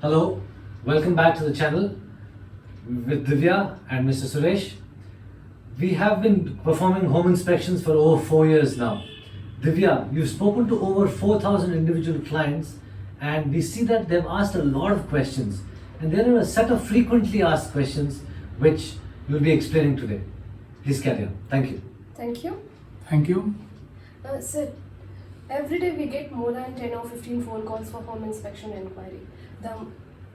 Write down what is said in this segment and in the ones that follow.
Hello, welcome back to the channel with Divya and Mr. Suresh. We have been performing home inspections for over 4 years now. Divya, you've spoken to over 4,000 individual clients and we see that they've asked a lot of questions. And there are a set of frequently asked questions which you'll be explaining today. Please carry on. Thank you. Thank you. Thank you. Sir, every day we get more than 10 or 15 phone calls for home inspection inquiry.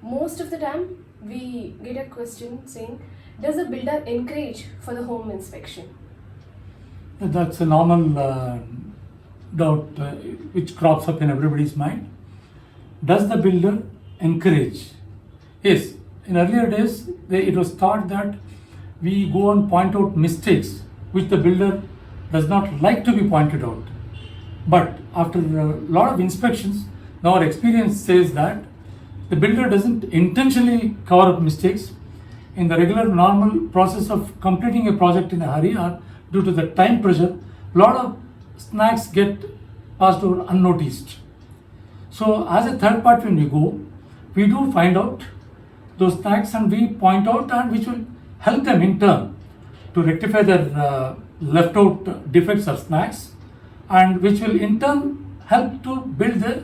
Most of the time we get a question saying, does the builder encourage for the home inspection? That's a normal doubt which crops up in everybody's mind. Does the builder encourage? Yes, in earlier days it was thought that we go and point out mistakes which the builder does not like to be pointed out. But after a lot of inspections, now our experience says that the builder doesn't intentionally cover up mistakes. In the regular normal process of completing a project in a hurry or due to the time pressure, a lot of snags get passed over unnoticed. So as a third party when we go, we do find out those snags and we point out and which will help them in turn to rectify their left out defects or snags, and which will in turn help to build their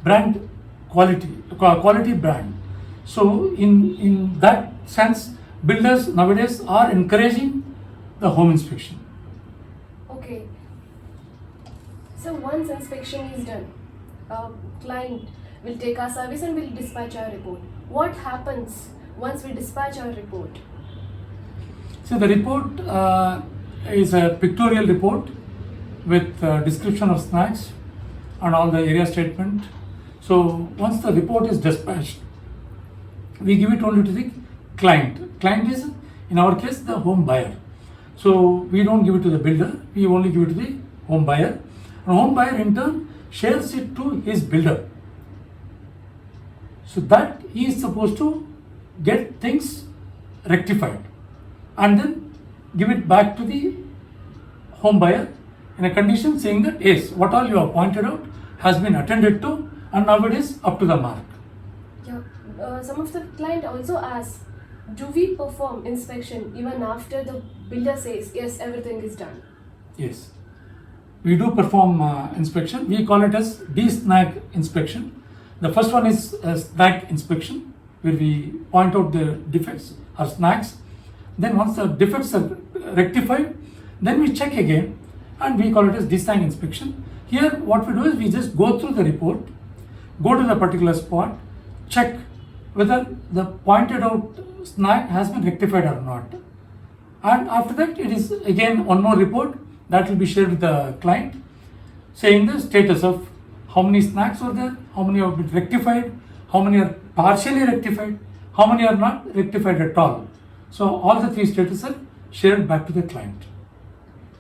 brand quality brand. So in that sense, builders nowadays are encouraging the home inspection. Okay. So once inspection is done, a client will take our service and will dispatch our report. What happens once we dispatch our report? So the report is a pictorial report with description of snags and all the area statement. So once the report is dispatched, we give it only to the client. Client is, in our case, the home buyer. So we don't give it to the builder, we only give it to the home buyer. And home buyer in turn shares it to his builder. So that he is supposed to get things rectified and then give it back to the home buyer in a condition saying that yes, what all you have pointed out has been attended to and now it is up to the mark. Yeah. Some of the client also ask, do we perform inspection even after the builder says yes, everything is done? Yes, we do perform inspection. We call it as de-snag inspection. The first one is a snag inspection where we point out the defects or snags. Then once the defects are rectified, then we check again and we call it as de-snag inspection. Here what we do is we just go through the report, go to the particular spot, check whether the pointed out snag has been rectified or not. And after that it is again one more report that will be shared with the client saying the status of how many snags are there, how many have been rectified, how many are partially rectified, how many are not rectified at all. So all the three status are shared back to the client.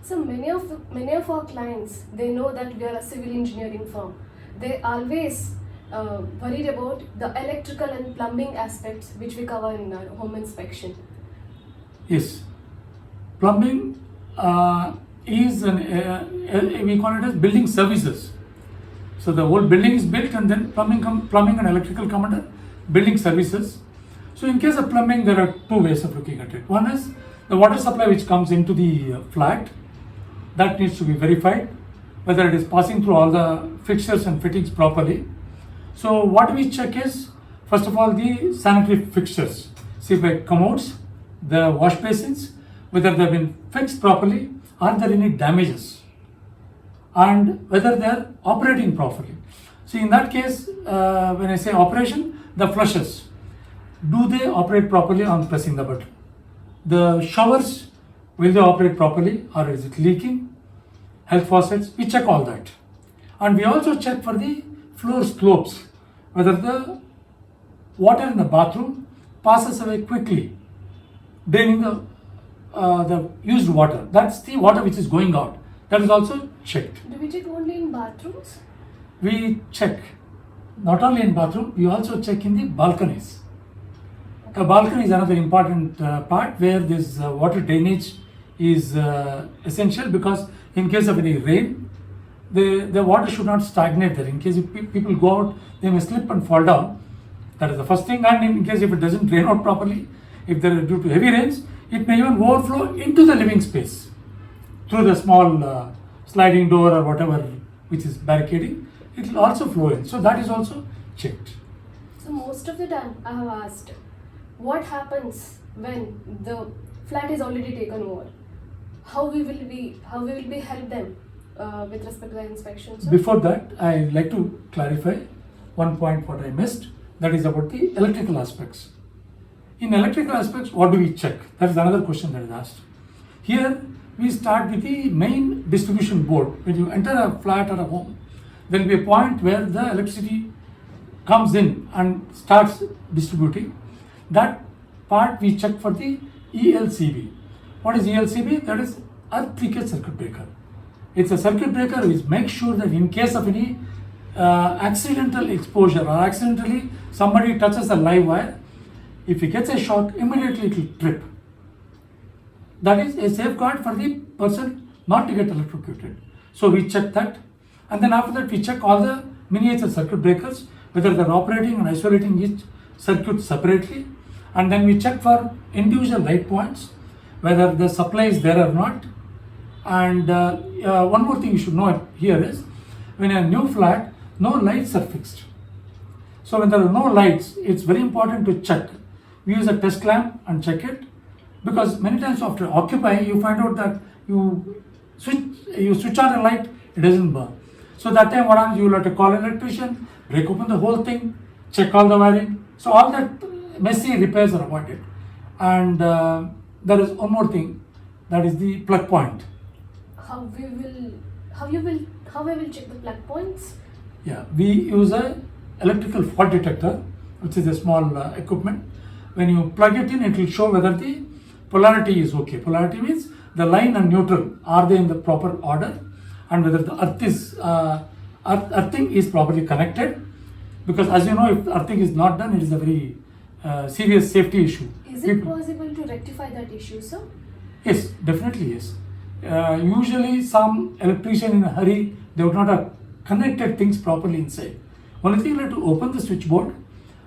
So many of our clients, they know that we are a civil engineering firm. They always worried about the electrical and plumbing aspects which we cover in our home inspection. Yes, plumbing is we call it as building services. So the whole building is built and then plumbing and electrical come under building services. So in case of plumbing, there are two ways of looking at it. One is the water supply which comes into the flat. That needs to be verified whether it is passing through all the fixtures and fittings properly. So what we check is first of all the sanitary fixtures. See by commodes, the wash basins, whether they have been fixed properly, are there any damages, and whether they are operating properly. See in that case, when I say operation, the flushes, do they operate properly on pressing the button? The showers, will they operate properly or is it leaking? Health faucets, we check all that. And we also check for the floor slopes, whether the water in the bathroom passes away quickly, draining the used water. That's the water which is going out. That is also checked. Do we check only in bathrooms? We check not only in bathroom, we also check in the balconies. A balcony is another important part where this water drainage is essential, because in case of any rain, the water should not stagnate there. In case if people go out, they may slip and fall down. That is the first thing. And in case if it doesn't drain out properly, if there are due to heavy rains, it may even overflow into the living space through the small sliding door or whatever which is barricading. It will also flow in. So that is also checked. So most of the time I have asked, what happens when the flat is already taken over? How we will be help them with respect to the inspection? Sir? Before that, I like to clarify one point what I missed. That is about the electrical aspects. In electrical aspects, what do we check? That is another question that is asked. Here, we start with the main distribution board. When you enter a flat or a home, there will be a point where the electricity comes in and starts distributing. That part we check for the ELCB. What is ELCB? That is earth leakage circuit breaker. It's a circuit breaker which makes sure that in case of any accidental exposure or accidentally somebody touches the live wire, if he gets a shock, immediately it will trip. That is a safeguard for the person not to get electrocuted. So we check that, and then after that we check all the miniature circuit breakers, whether they're operating and isolating each circuit separately, and then we check for individual light points, whether the supply is there or not. And one more thing you should know here is, when a new flat, no lights are fixed. So when there are no lights, it's very important to check. We use a test lamp and check it, because many times after occupying, you find out that you switch on a light, it doesn't burn. So that time what happens, you will have to call an electrician, break open the whole thing, check all the wiring. So all that messy repairs are avoided. And there is one more thing, that is the plug point. How we will check the plug points? Yeah, we use a electrical fault detector, which is a small equipment. When you plug it in, it will show whether the polarity is okay. Polarity means the line and neutral, are they in the proper order, and whether the earthing is properly connected. Because as you know, if earthing is not done, it is a very serious safety issue. Is it possible to rectify that issue, sir? Yes, definitely yes. Usually some electrician in a hurry, they would not have connected things properly inside. Only thing, you have to open the switchboard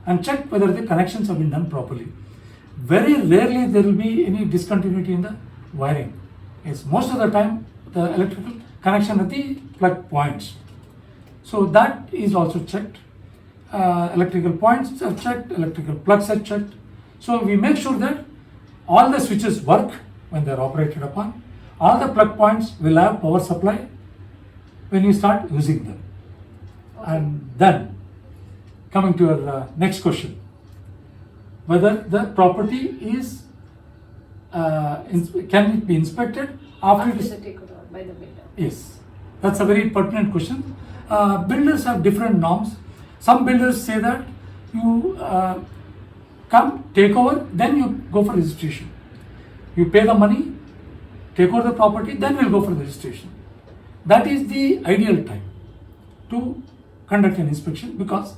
and check whether the connections have been done properly. Very rarely there will be any discontinuity in the wiring. It's most of the time the electrical connection at the plug points. So that is also checked. Electrical points are checked, electrical plugs are checked. So we make sure that all the switches work when they are operated upon. All the plug points will have power supply when you start using them. Okay. And then, coming to your next question, whether the property is can it be inspected after it is the takeover by the builder? Yes, that's a very pertinent question. Builders have different norms. Some builders say that you come, take over, then you go for registration. You pay the money, take over the property, then we'll go for registration. That is the ideal time to conduct an inspection, because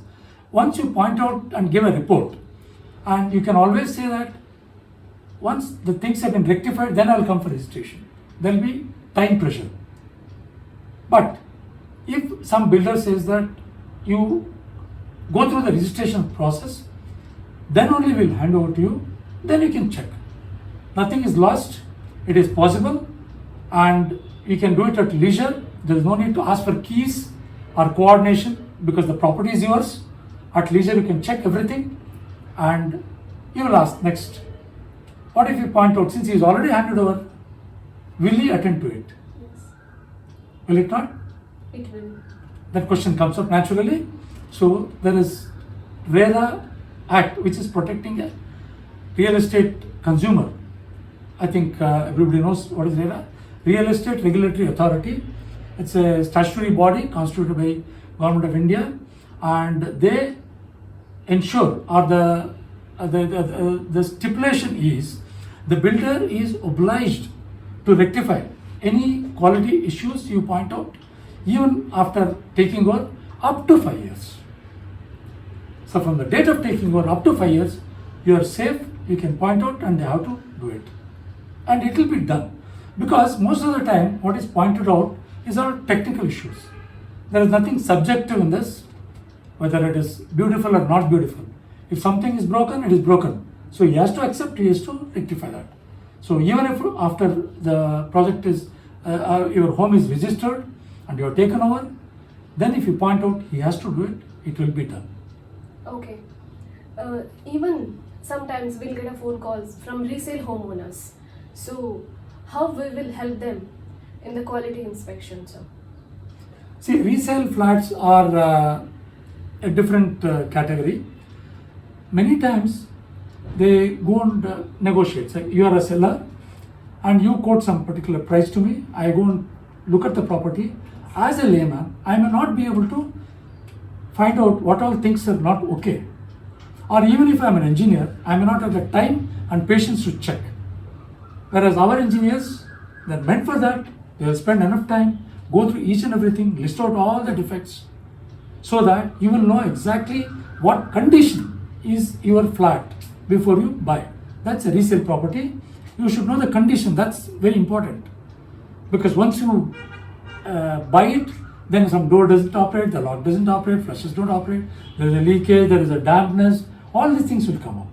once you point out and give a report, and you can always say that once the things have been rectified, then I'll come for registration. There will be time pressure. But if some builder says that you go through the registration process, then only we'll hand over to you, then you can check. Nothing is lost, it is possible, and you can do it at leisure. There is no need to ask for keys or coordination, because the property is yours. At leisure you can check everything, and you will ask next. What if you point out, since he is already handed over, will he attend to it? Yes, Will it not? it will. That question comes up naturally. So there is RERA Act, which is protecting a real estate consumer. I think everybody knows what is RERA. Real Estate Regulatory Authority. It's a statutory body constituted by Government of India, and they ensure, or the stipulation is, the builder is obliged to rectify any quality issues you point out, even after taking over, up to 5 years. So from the date of taking over up to 5 years, you are safe, you can point out, and they have to do it. And it will be done. Because most of the time, what is pointed out is all technical issues. There is nothing subjective in this, whether it is beautiful or not beautiful. If something is broken, it is broken. So he has to accept, he has to rectify that. So even if after the project is, your home is registered and you are taken over, then if you point out he has to do it, it will be done. Okay. Even sometimes we'll get a phone calls from resale homeowners. So how we will help them in the quality inspection, sir? See, resale flats are a different category. Many times they go and negotiate. So you are a seller and you quote some particular price to me. I go and look at the property. As a layman, I may not be able to find out what all things are not okay. Or even if I am an engineer, I may not have the time and patience to check. Whereas our engineers, they're meant for that. They will spend enough time, go through each and everything, list out all the defects, so that you will know exactly what condition is your flat before you buy. That's a resale property. You should know the condition. That's very important. Because once you buy it, then some door doesn't operate, the lock doesn't operate, flushes don't operate, there is a leakage, there is a dampness, all these things will come up.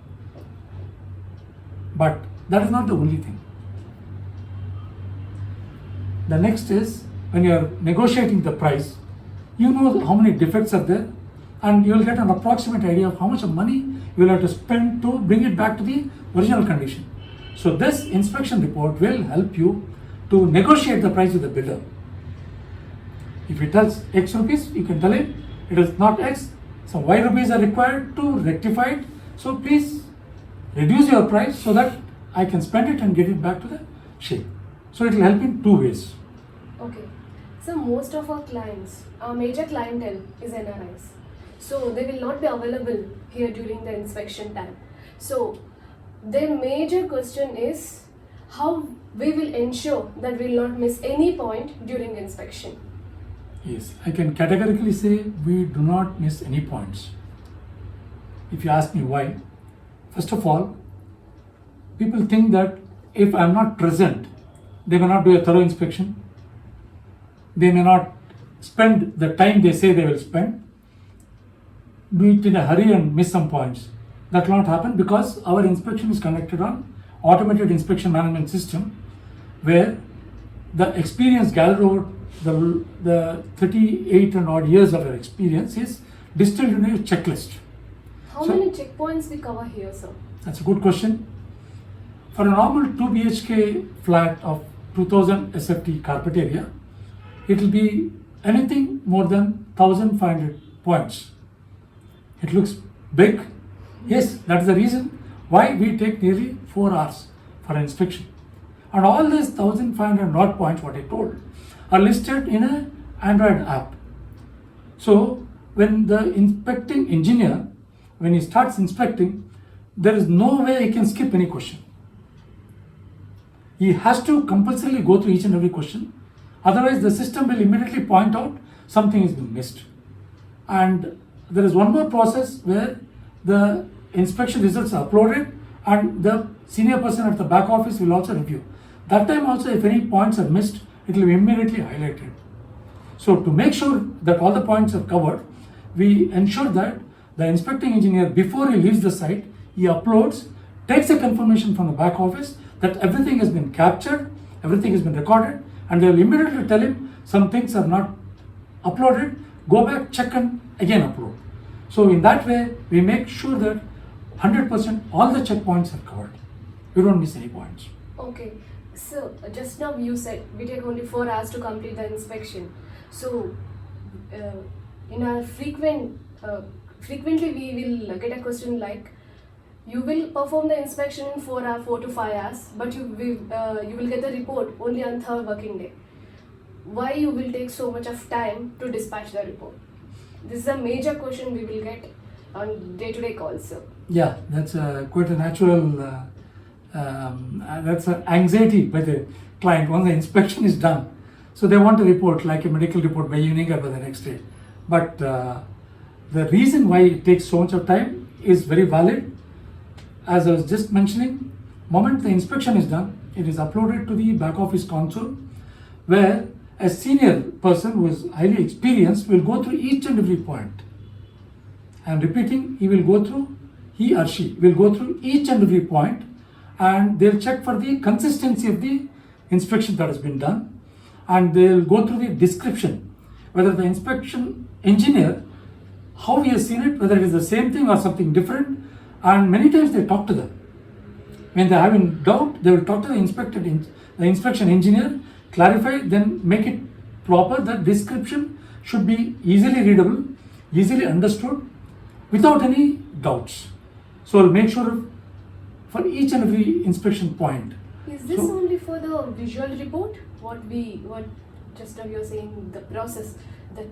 But that is not the only thing. The next is, when you are negotiating the price, you know how many defects are there, and you will get an approximate idea of how much of money you will have to spend to bring it back to the original condition. So this inspection report will help you to negotiate the price with the builder. If he tells X rupees, you can tell him it is not X, some Y rupees are required to rectify it. So please reduce your price so that I can spend it and get it back to the shape. So it will help in two ways. Okay. So most of our clients, our major clientele is NRIs. So they will not be available here during the inspection time. So their major question is how we will ensure that we will not miss any point during inspection. Yes, I can categorically say we do not miss any points. If you ask me why, first of all, people think that if I am not present, they may not do a thorough inspection. They may not spend the time they say they will spend. Do it in a hurry and miss some points. That will not happen because our inspection is conducted on automated inspection management system, where the experience gathered over the 38 and odd years of our experience is distilled in a checklist. How So- many checkpoints we cover here, sir? That's a good question. For a normal 2 BHK flat of 2000 SFT carpet area, it will be anything more than 1500 points. It looks big. Yes, that's the reason why we take nearly 4 hours for inspection. And all these 1500 odd points, what I told, are listed in an Android app. So when the inspecting engineer, when he starts inspecting, there is no way he can skip any question. He has to compulsorily go through each and every question. Otherwise, the system will immediately point out something is being missed. And there is one more process where the inspection results are uploaded and the senior person at the back office will also review. That time also, if any points are missed, it will be immediately highlighted. So to make sure that all the points are covered, we ensure that the inspecting engineer, before he leaves the site, he uploads, takes a confirmation from the back office that everything has been captured, everything has been recorded, and they will immediately tell him some things are not uploaded, go back, check and again upload. So in that way, we make sure that 100% all the checkpoints are covered. We don't miss any points. Okay. So just now you said we take only 4 hours to complete the inspection. So in our frequently we will get a question like, you will perform the inspection in 4 to 5 hours, but you will get the report only on 3rd working day. Why you will take so much of time to dispatch the report? This is a major question we will get on day-to-day calls, sir. Yeah, that's quite a natural, that's an anxiety by the client once the inspection is done. So they want a report, like a medical report by evening or by the next day. But the reason why it takes so much of time is very valid. As I was just mentioning, moment the inspection is done, it is uploaded to the back office console, where a senior person who is highly experienced will go through each and every point. I am repeating, he will go through he or she will go through each and every point, and they'll check for the consistency of the inspection that has been done, and they'll go through the description, whether the inspection engineer, how he has seen it, whether it is the same thing or something different, and many times they talk to them. When they have in doubt, they will talk to the inspection engineer, clarify, then make it proper. That description should be easily readable, easily understood, without any doubts. So I'll make sure for each and every inspection point. Is this So- only for the visual report? What just now you're saying the process, that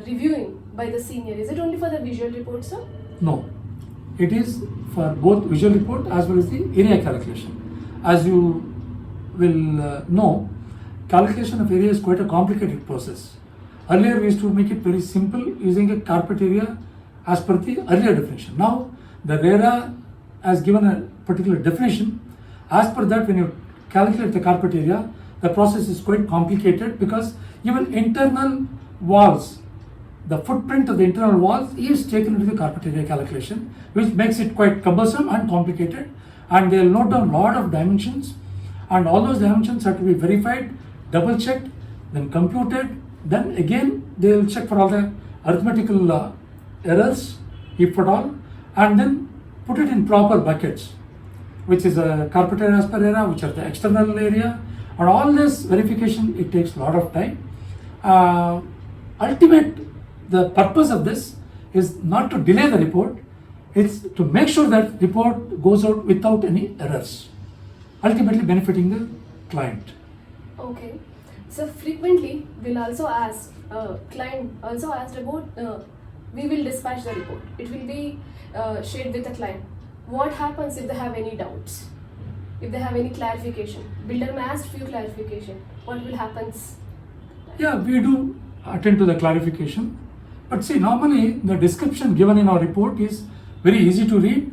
reviewing by the senior, is it only for the visual report, sir? No, it is for both visual report as well as the area calculation. As you will know, calculation of area is quite a complicated process. Earlier we used to make it very simple using a carpet area as per the earlier definition. Now the RERA has given a particular definition. As per that, when you calculate the carpet area, the process is quite complicated because even internal walls, the footprint of the internal walls is taken into the carpet area calculation, which makes it quite cumbersome and complicated. And they'll note down a lot of dimensions, and all those dimensions have to be verified, double checked, then computed. Then again they'll check for all the arithmetical errors, if at all, and then put it in proper buckets, which is a carpet area as per area, which are the external area, and all this verification, it takes a lot of time. The purpose of this is not to delay the report, it's to make sure that report goes out without any errors, ultimately benefiting the client. Okay. So frequently we'll also ask, client also asked about, we will dispatch the report. It will be shared with the client. What happens if they have any doubts? If they have any clarification? Builder may ask few clarification. What will happen? Yeah, we do attend to the clarification. But see, normally the description given in our report is very easy to read,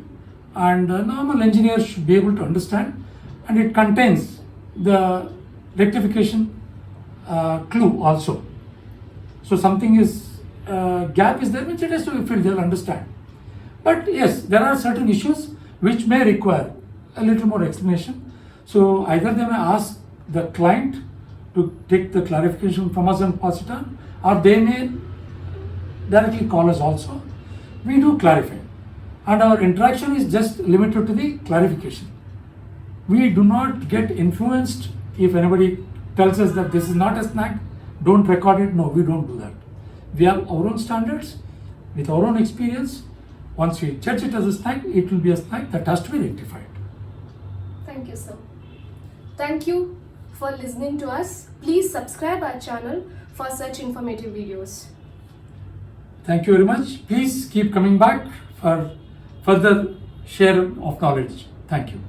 and normal engineers should be able to understand, and it contains the rectification clue also. So something is gap is there, which it has to be filled, they'll understand. But yes, there are certain issues which may require a little more explanation. So either they may ask the client to take the clarification from us and pass it on, or they may directly call us also. We do clarify, and our interaction is just limited to the clarification. We do not get influenced if anybody tells us that this is not a snack, don't record it. No, we don't do that. We have our own standards with our own experience. Once we judge it as a snack, it will be a snack that has to be rectified. Thank you, sir. Thank you for listening to us. Please subscribe our channel for such informative videos. Thank you very much. Please keep coming back for further share of knowledge. Thank you.